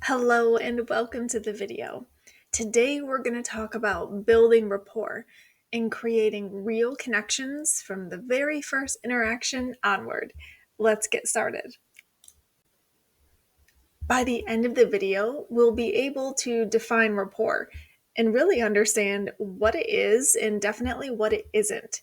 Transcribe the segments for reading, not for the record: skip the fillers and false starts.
Hello and welcome to the video. Today we're going to talk about building rapport and creating real connections from the very first interaction onward. Let's get started. By the end of the video, we'll be able to define rapport and really understand what it is and definitely what it isn't.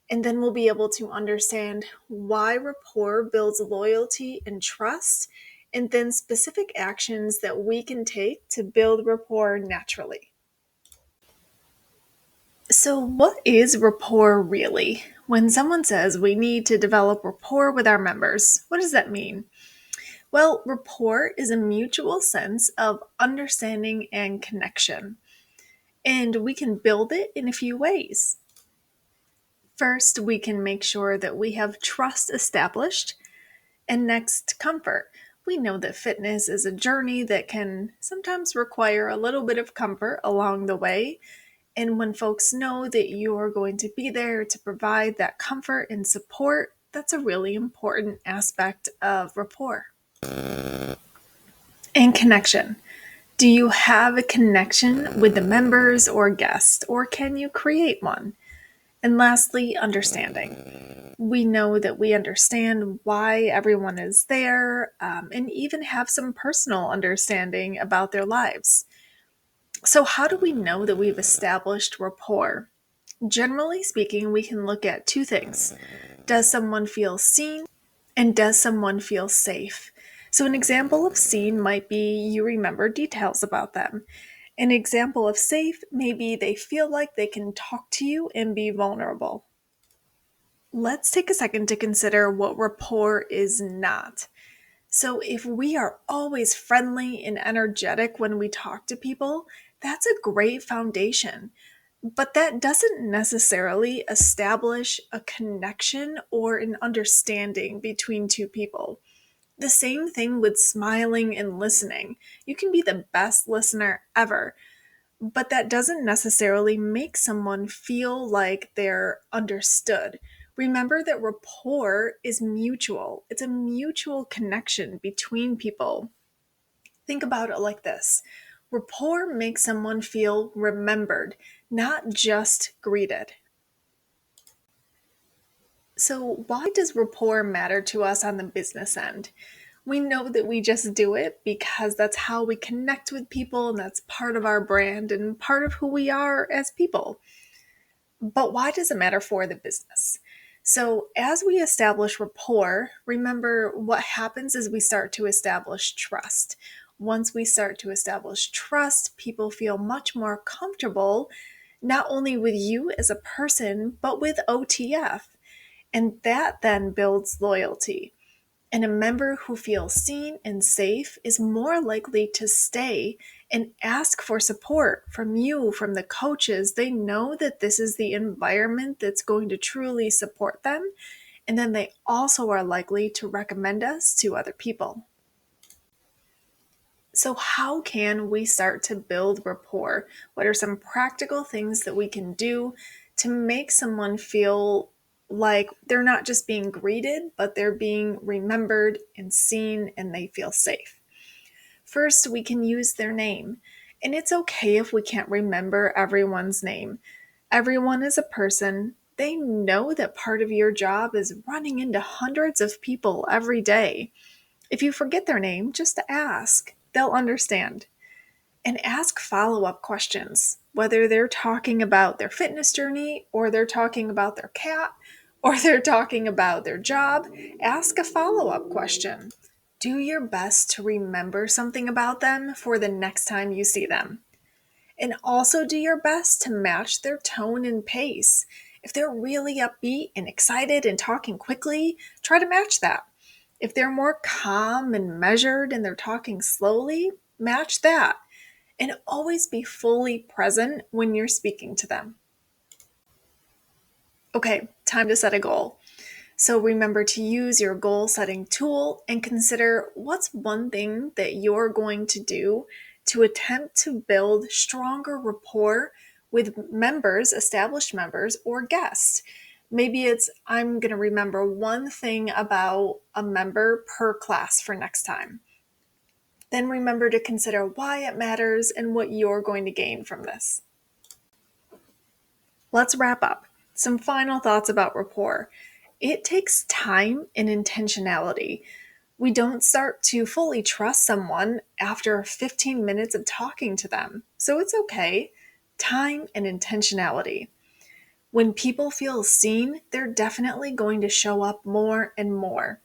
And then we'll be able to understand why rapport builds loyalty and trust, and then specific actions that we can take to build rapport naturally. So, what is rapport really? When someone says we need to develop rapport with our members, what does that mean? Well, rapport is a mutual sense of understanding and connection, and we can build it in a few ways. First, we can make sure that we have trust established. And next, comfort. We know that fitness is a journey that can sometimes require a little bit of comfort along the way. And when folks know that you are going to be there to provide that comfort and support, that's a really important aspect of rapport. And connection. Do you have a connection with the members or guests, or can you create one? And lastly, understanding. We know that we understand why everyone is there and even have some personal understanding about their lives. So, how do we know that we've established rapport? Generally speaking, we can look at two things. Does someone feel seen? And does someone feel safe? So, an example of seen might be you remember details about them. An example of safe may be they feel like they can talk to you and be vulnerable. Let's take a second to consider what rapport is not. So, if we are always friendly and energetic when we talk to people, that's a great foundation. But that doesn't necessarily establish a connection or an understanding between two people. The same thing with smiling and listening. You can be the best listener ever, but that doesn't necessarily make someone feel like they're understood. Remember that rapport is mutual, it's a mutual connection between people. Think about it like this: rapport makes someone feel remembered, not just greeted. So, why does rapport matter to us on the business end? We know that we just do it because that's how we connect with people and that's part of our brand and part of who we are as people. But why does it matter for the business? So, as we establish rapport, remember what happens is we start to establish trust. Once we start to establish trust, people feel much more comfortable, not only with you as a person, but with OTF. And that then builds loyalty. And a member who feels seen and safe is more likely to stay and ask for support from you, from the coaches. They know that this is the environment that's going to truly support them. And then they also are likely to recommend us to other people. So, how can we start to build rapport? What are some practical things that we can do to make someone feel like they're not just being greeted, but they're being remembered and seen and they feel safe? First, we can use their name. And it's okay if we can't remember everyone's name. Everyone is a person. They know that part of your job is running into hundreds of people every day. If you forget their name, just ask. They'll understand. And ask follow-up questions, whether they're talking about their fitness journey or they're talking about their cat or they're talking about their job. Ask a follow-up question. Do your best to remember something about them for the next time you see them. And also do your best to match their tone and pace. If they're really upbeat and excited and talking quickly, try to match that. If they're more calm and measured and they're talking slowly, match that. And always be fully present when you're speaking to them. Okay, time to set a goal. So remember to use your goal setting tool and consider what's one thing that you're going to do to attempt to build stronger rapport with members, established members, or guests. Maybe it's I'm going to remember one thing about a member per class for next time. Then remember to consider why it matters and what you're going to gain from this. Let's wrap up. Some final thoughts about rapport. It takes time and intentionality. We don't start to fully trust someone after 15 minutes of talking to them, so it's okay. Time and intentionality. When people feel seen, they're definitely going to show up more and more.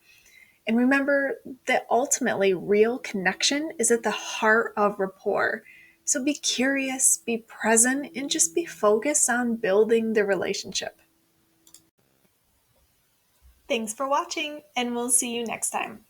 And remember that ultimately, real connection is at the heart of rapport. So be curious, be present, and just be focused on building the relationship. Thanks for watching, and we'll see you next time.